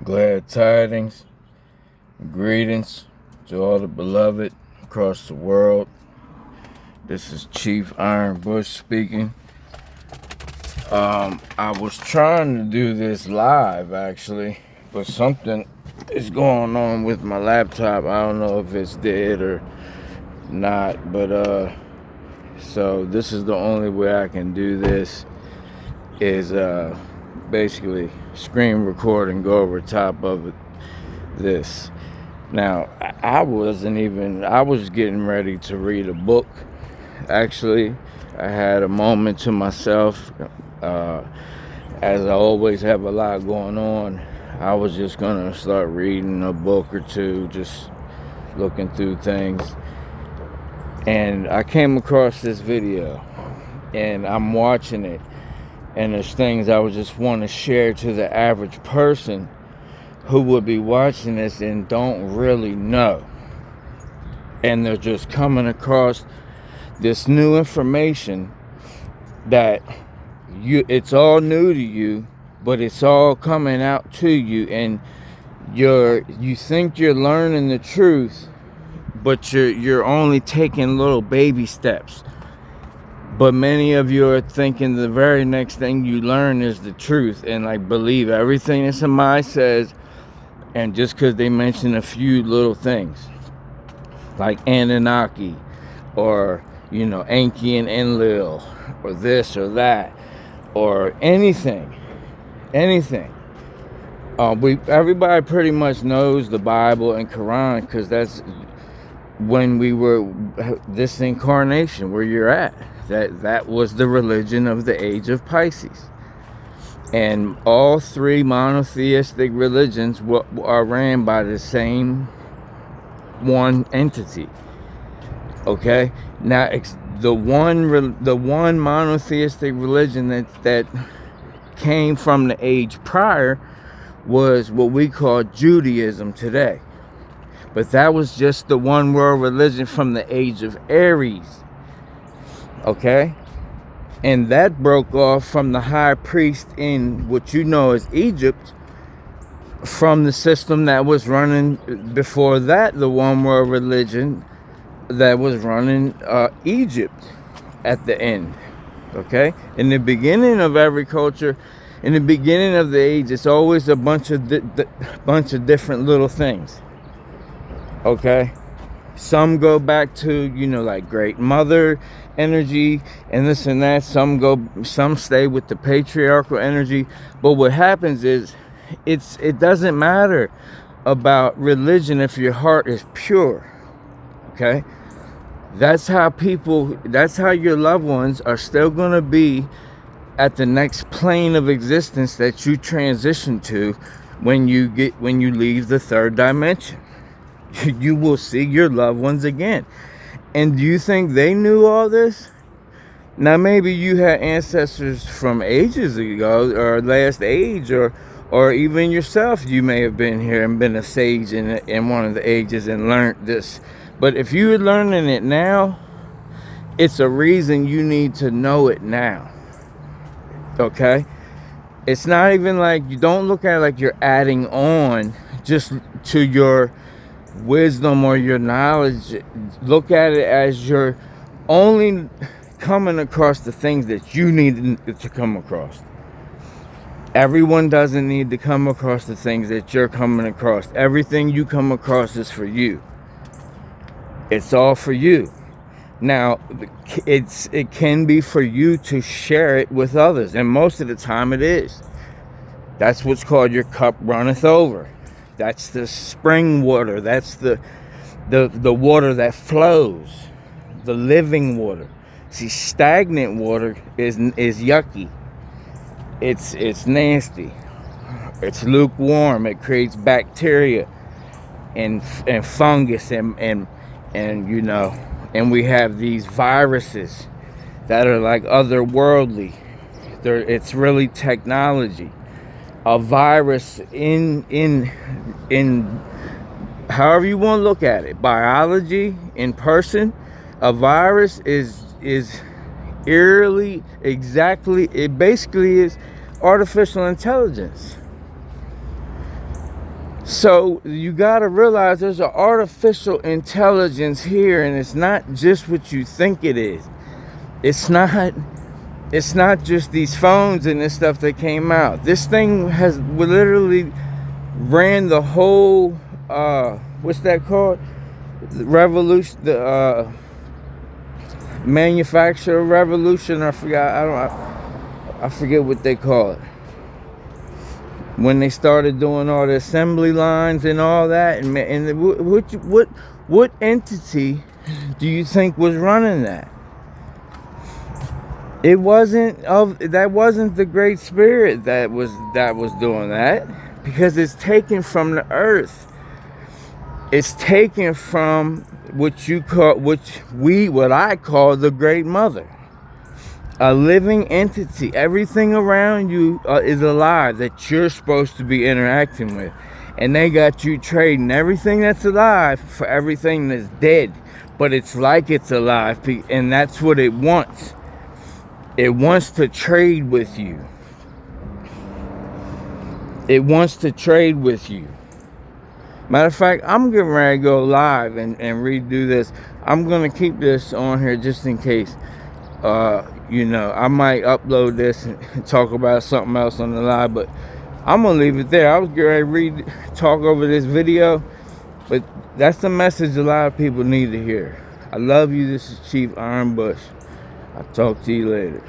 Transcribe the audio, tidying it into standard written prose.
Glad tidings, greetings to all the beloved across the world. This is Chief Iron Bush speaking. I was trying to do this live actually, but something is going on with my laptop. I don't know if it's dead or not, but so this is the only way I can do this is basically screen record and go over top of it. This. Now, I was getting ready to read a book. Actually, I had a moment to myself. As I always have a lot going on, I was just gonna start reading a book or two, just looking through things. And I came across this video, and I'm watching it. And there's things I would just want to share to the average person who would be watching this and don't really know. And they're just coming across this new information that it's all new to you, but it's all coming out to you, and you think you're learning the truth, but you're only taking little baby steps. But many of you are thinking the very next thing you learn is the truth, and like believe everything that somebody says. And just because they mention a few little things like Anunnaki or Ancient Enlil or this or that or anything, everybody pretty much knows the Bible and Quran, because that's when we were this incarnation where you're at. That was the religion of the age of Pisces. And all three monotheistic religions are ran by the same one entity. Okay? Now, the one monotheistic religion that came from the age prior was what we call Judaism today. But that was just the one world religion from the age of Aries. Okay? And that broke off from the high priest in what you know as Egypt, from the system that was running before that, the one world religion that was running Egypt at the end. Okay? In the beginning of every culture, in the beginning of the age, it's always a bunch of different little things. Okay? Some go back to, like Great Mother energy and this and that. Some stay with the patriarchal energy. But what happens is it doesn't matter about religion if your heart is pure. Okay? That's how your loved ones are still going to be at the next plane of existence that you transition to when you leave the third dimension. You will see your loved ones again. And do you think they knew all this? Now, maybe you had ancestors from ages ago or last age, or even yourself. You may have been here and been a sage in one of the ages and learned this. But if you're learning it now, it's a reason you need to know it now. Okay? It's not even like, you don't look at it like you're adding on just to your wisdom or your knowledge. Look at it as you're only coming across the things that you need to come across. Everyone doesn't need to come across the things that you're coming across. Everything you come across is for you. It's all for you. Now, it can be for you to share it with others, and most of the time it is. That's what's called your cup runneth over. That's the spring water. That's the water that flows, the living water. See, stagnant water is yucky. It's nasty. It's lukewarm. It creates bacteria and fungus and we have these viruses that are like otherworldly. It's really technology. A virus in however you want to look at it, biology in person, a virus is eerily exactly, it basically is artificial intelligence. So you got to realize there's an artificial intelligence here, and it's not just what you think it is. It's not just these phones and this stuff that came out. This thing has literally ran the whole what's that called? The revolution, the manufacturer revolution. I forget what they call it. When they started doing all the assembly lines and all that, and what entity do you think was running that? That wasn't the Great Spirit that was doing that, because it's taken from the earth. It's taken from what I call the Great Mother. A living entity. Everything around you is alive that you're supposed to be interacting with. And they got you trading everything that's alive for everything that's dead. But it's like it's alive. And that's what it wants. It wants to trade with you. It wants to trade with you. Matter of fact, I'm getting ready to go live and redo this. I'm going to keep this on here just in case. I might upload this and talk about something else on the live, but I'm gonna leave it there. I was going to talk over this video, but that's the message a lot of people need to hear. I love you. This is Chief Ironbush. I'll talk to you later.